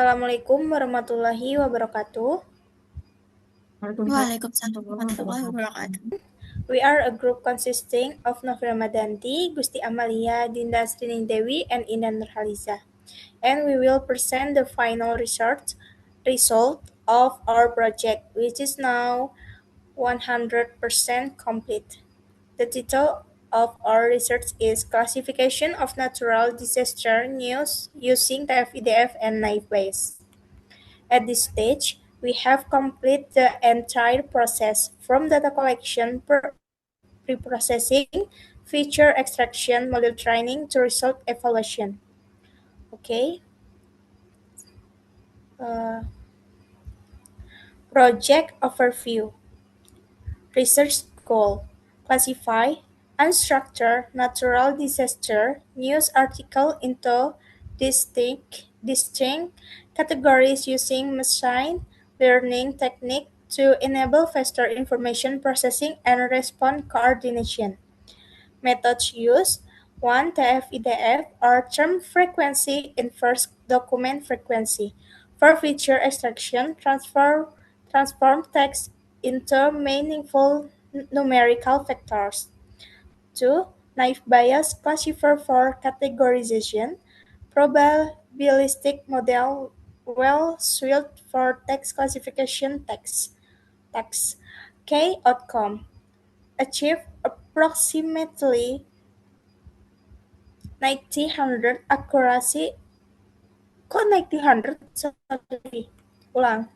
Assalamualaikum warahmatullahi wabarakatuh. Waalaikumsalam warahmatullahi wabarakatuh. We are a group consisting of Novia Madanti, Gusti Amalia, Dinda Sriningsdewi, and Indan Nurhaliza. And we will present the final result of our project, which is now 100% complete. The title of our research is Classification of Natural Disaster News using TF-IDF and Naive Bayes. At this stage, we have completed the entire process from data collection, pre-processing, feature extraction, model training to result evaluation. Okay. Uh, Project overview. Research goal: classify unstructured natural disaster news article into distinct categories using machine learning technique to enable faster information processing and response coordination. Methods used: 1. TF-IDF or term frequency inverse document frequency. For feature extraction, transform text into meaningful numerical vectors. 2. Naive Bayes classifier for categorization. Probabilistic model well suited for text classification text. K outcome achieve approximately 90-100 accuracy. Kok 90-100? Sorry. Ulang.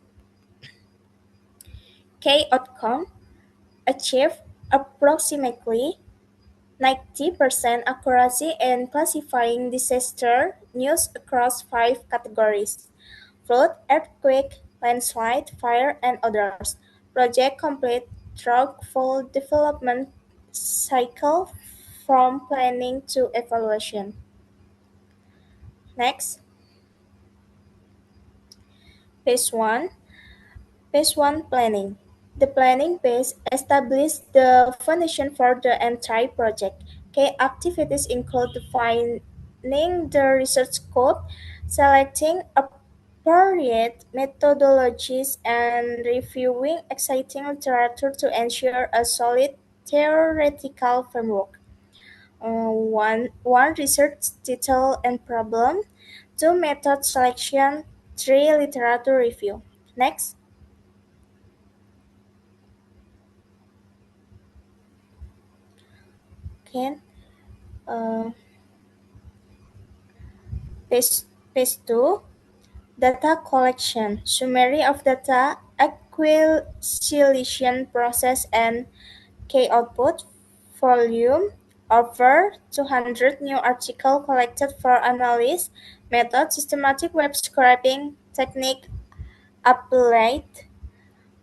K outcome achieve approximately 90% accuracy in classifying disaster news across 5 categories: flood, earthquake, landslide, fire, and others. Project complete through full development cycle from planning to evaluation. Next, phase 1. Phase 1 planning. The planning phase establishes the foundation for the entire project. Key activities include defining the research scope, selecting appropriate methodologies, and reviewing existing literature to ensure a solid theoretical framework. One research title and problem. 2. Method selection. 3. Literature review. Next. Okay. Uh, page 2. Data collection. Summary of data acquisition process and key output. Volume. Over 200 new articles collected for analysis. Method: systematic web scraping technique applied.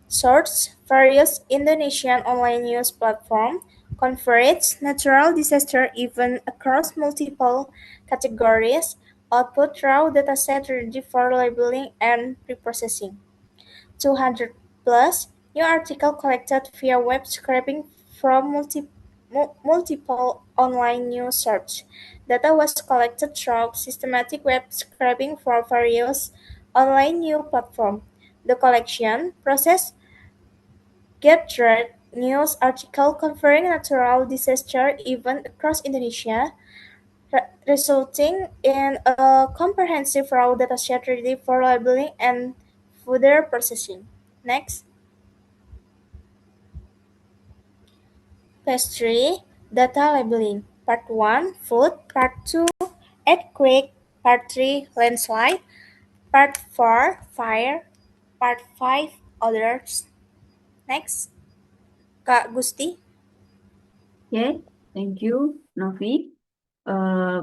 Source: various Indonesian online news platforms. Coverage: natural disaster events across multiple categories. Output: raw dataset ready for labeling and preprocessing. 200 plus new articles collected via web scraping from multiple online news sources. Data was collected through systematic web scraping for various online news platforms. The collection process gathered news articles covering natural disaster events across Indonesia, resulting in a comprehensive raw dataset ready for labeling and further processing. Next, phase 3, data labeling. Part 1, flood. Part 2, earthquake. Part 3, landslide. Part 4, fire. Part 5, others. Next, Kak Gusti. Okay, thank you, Novi.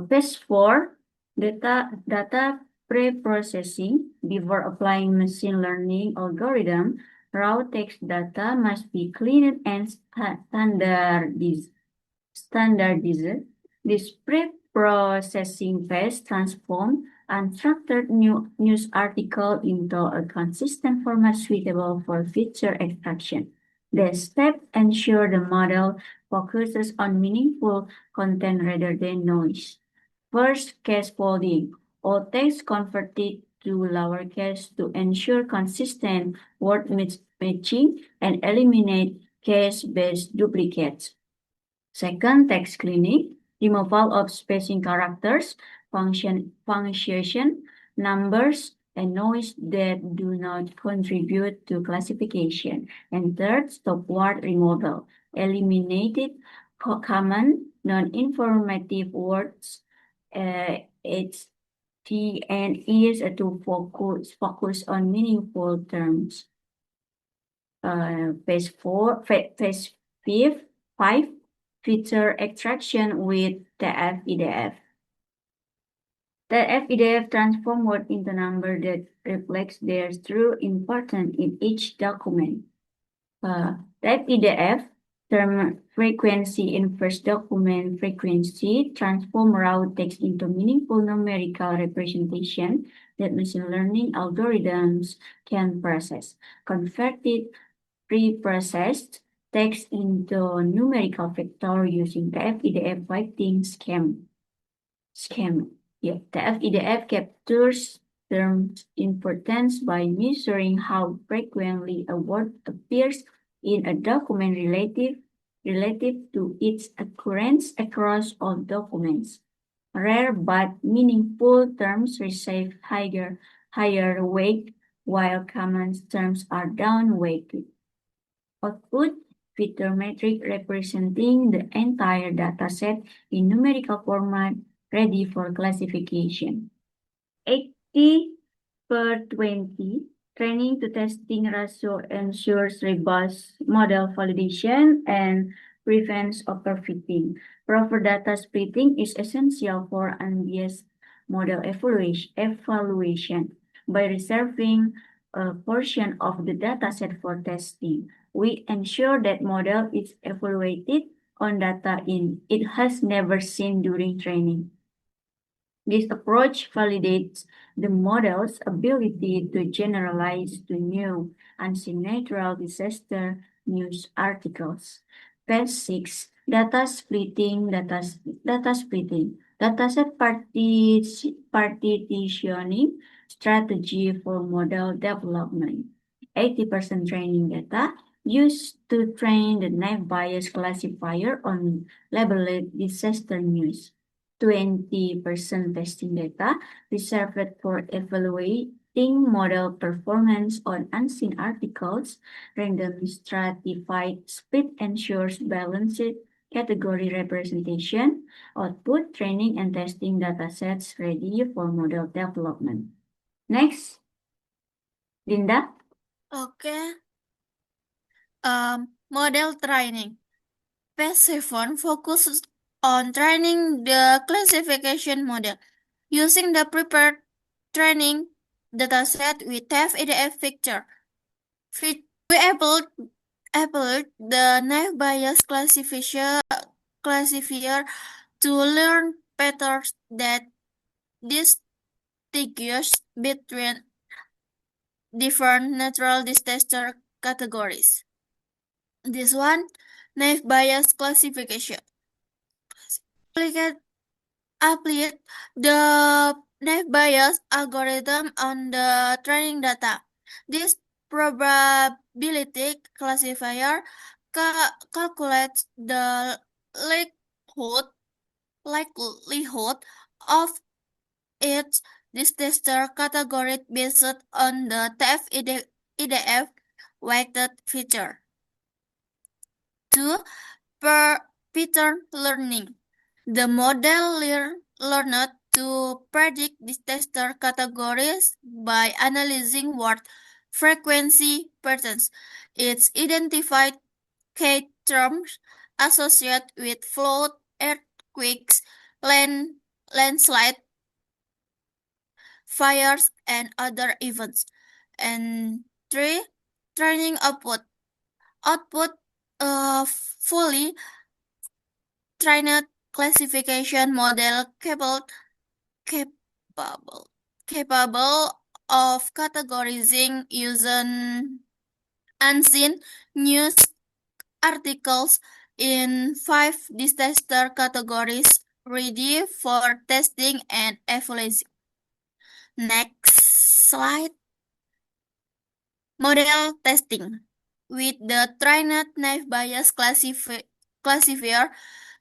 Phase 4, data pre-processing. Before applying machine learning algorithm, raw text data must be cleaned and standardized. This pre-processing phase transforms unstructured news article into a consistent format suitable for feature extraction. The step ensure the model focuses on meaningful content rather than noise. First, case folding. All text converted to lowercase to ensure consistent word matching and eliminate case-based duplicates. Second, text cleaning, removal of spacing characters, punctuation, numbers, and noise that do not contribute to classification. And third, stop word removal, eliminated common non-informative words. It's the and is to focus on meaningful terms. Phase 5, feature extraction with TF-IDF. TF-IDF transform word into number that reflects their true importance in each document. TF-IDF term frequency in first document frequency transform raw text into meaningful numerical representation that machine learning algorithms can process. Converted pre-processed text into numerical vector using TF-IDF weighting scheme. TF-IDF captures term importance by measuring how frequently a word appears in a document relative to its occurrence across all documents. Rare but meaningful terms receive higher weight, while common terms are down-weighted. Output feature metric representing the entire dataset in numerical format ready for classification. 80/20 training to testing ratio ensures robust model validation and prevents overfitting. Proper data splitting is essential for unbiased model evaluation. By reserving a portion of the dataset for testing, we ensure that model is evaluated on data it has never seen during training. This approach validates the model's ability to generalize to new unseen natural disaster news articles. Phase 6, data splitting. Dataset partitioning strategy for model development. 80% training data used to train the naive Bayes classifier on labeled disaster news. 20% testing data reserved for evaluating model performance on unseen articles. Random stratified split ensures balanced category representation. Output training and testing datasets ready for model development. Next, Linda. Okay. Model training. Phase 7 focuses on training the classification model. Using the prepared training dataset with TF-IDF feature, we able the naive Bayes classifier to learn patterns that distinguish between different natural disaster categories. This one, naive Bayes classification. Apply the naive Bayes algorithm on the training data. This probability classifier calculates the likelihood of each disaster category based on the TF-IDF weighted feature. 2. Pattern learning. The model learned to predict disaster categories by analyzing word frequency patterns. It's identified key terms associated with flood, earthquakes, landslide, fires, and other events. And 3. Training output. Fully trained classification model capable of categorizing using unseen news articles in 5 disaster categories ready for testing and evaluation. Next. slide. Model testing. With the trained naive Bayes classifier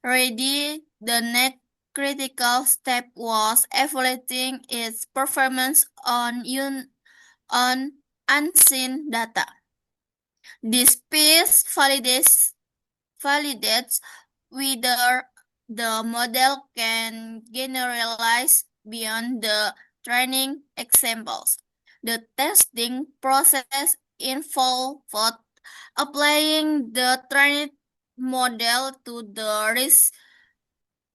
ready, the next critical step was evaluating its performance on unseen data. This piece validates whether the model can generalize beyond the training examples. The testing process involved applying the trained model to the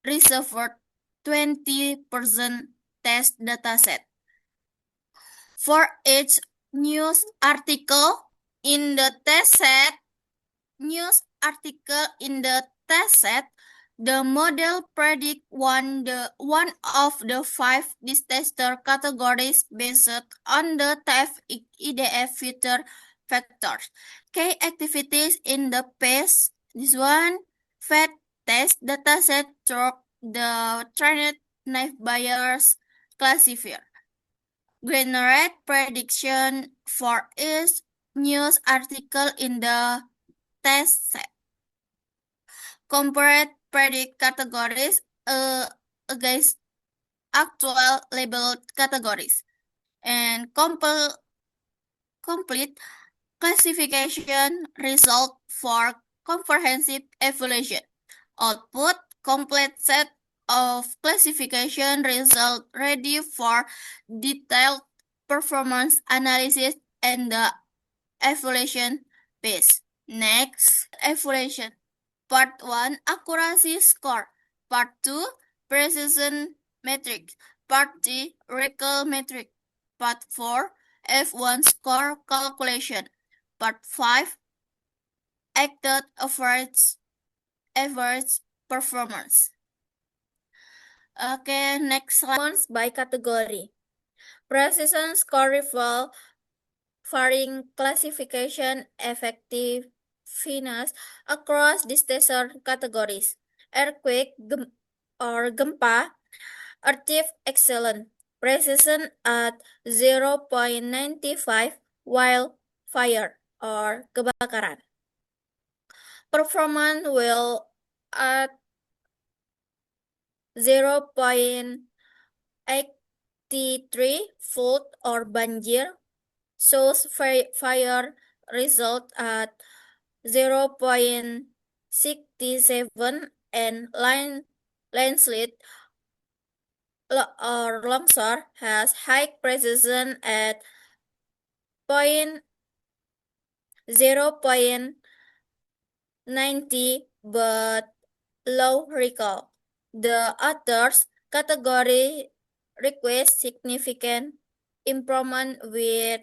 reserved 20% test dataset. For each news article in the test set, the model predict one of the 5 disaster categories based on the TF-IDF feature factors. Key activities in the PACE. This one, FED test dataset through the trained naive Bayes classifier. Generate prediction for each news article in the test set. Compare predict categories against actual labeled categories. And complete classification result for comprehensive evaluation. Output complete set of classification result ready for detailed performance analysis and the evaluation phase. Next, evaluation. Part 1, accuracy score. Part 2, precision metric. Part 3, recall metric. Part 4, F1 score calculation. Part 5, acted average performance. Okay, next slide. By category. Precision score rival varying classification effectiveness across disaster categories. Earthquake or gempa achieve excellent precision at 0.95, while fire or kebakaran performance will at 0.83, flood or banjir shows fire result at 0.67, and landslide or longsor has high precision at 0.90 but low recall. The others category request significant improvement with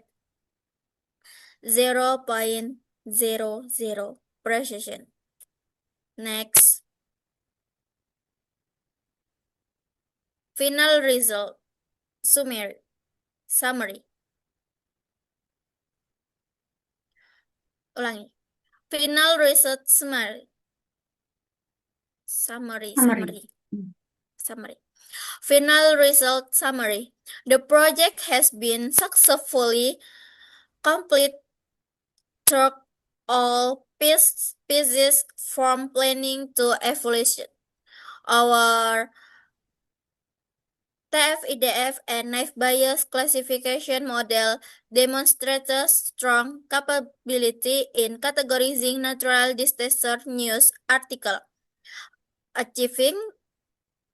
0.00 precision. Next. Final result. Summary. Ulangi. Final result summary. Final result summary. The project has been successfully completed through all phases from planning to evaluation. Our TF-IDF and naive Bayes classification model demonstrates strong capability in categorizing natural disaster news articles, achieving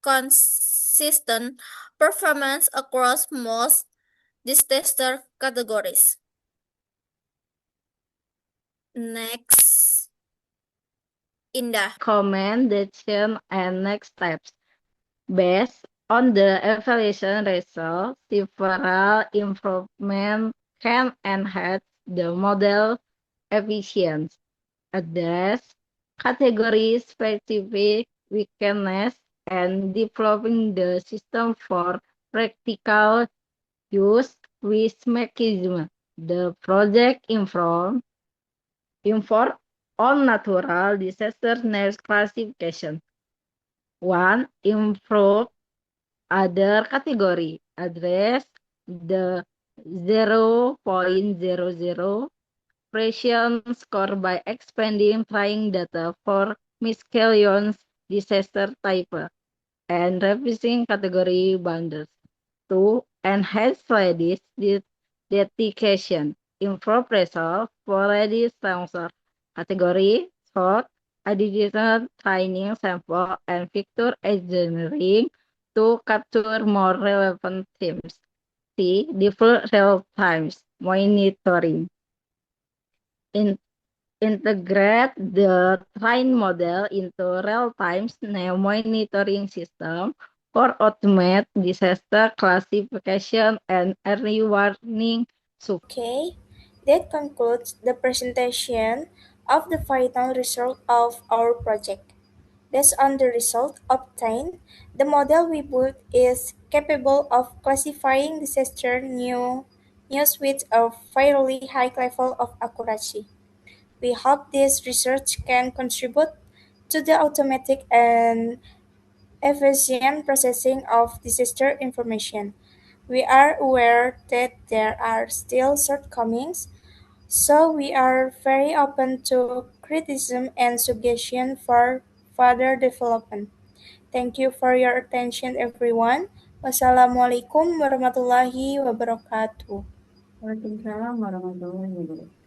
consistent performance across most disaster categories. Next, Indah. Recommendation and next steps. Based on the evaluation results, several improvements can enhance the model efficiency, address category-specific weakness, and developing the system for practical use with mechanism. The project informed on natural disaster news classification. 1. Improve other category. Address the 0.00 score by expanding trying data for miscellaneous disaster type and revising category boundaries to enhance Redis detection, improve result for Redis sensor category, sort, additional training sample, and feature engineering to capture more relevant themes. C. Default real-time monitoring. Integrate the train model into real-time monitoring system for automate disaster classification and early warning. Okay, that concludes the presentation of the final result of our project. Based on the result obtained, the model we built is capable of classifying disaster news with a fairly high level of accuracy. We hope this research can contribute to the automatic and efficient processing of disaster information. We are aware that there are still shortcomings, so we are very open to criticism and suggestion for further development. Thank you for your attention, everyone. Wassalamualaikum warahmatullahi wabarakatuh. Waalaikumsalam warahmatullahi wabarakatuh.